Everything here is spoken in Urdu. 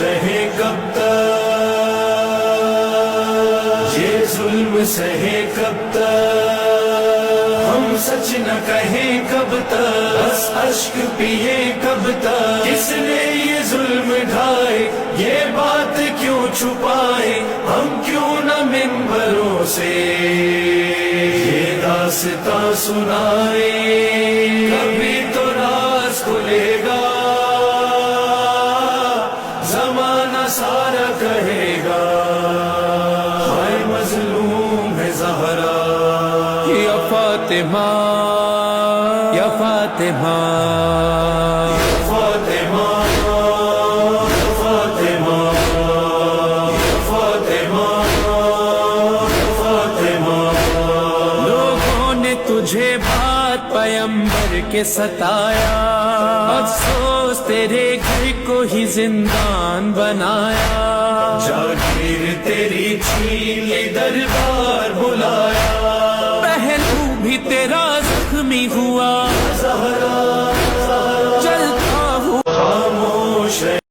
سہے کب تک، یہ ظلم سہے کب تک، ہم سچ نہ کہیں کب تک، بس اشک پیے کب تک، کس نے یہ ظلم ڈھائے یہ بات کیوں چھپائے، ہم کیوں نہ منبروں سے یہ داستاں سنائے، کبھی تو راز کھلے گا، زمانہ سارا کہے گا، ہائے مظلوم ہے زہرا، یا فاطمہ یا فاطمہ فاطمہ فاطمہ فاطمہ فاطمہ۔ لوگوں نے تجھے بات پیمبر کے ستایا، افسوس تیرے گھر کو ہی زندان بنایا، جاگیر تیری چھین دربار بلایا، پہلو بھی تیرا زخمی ہوا،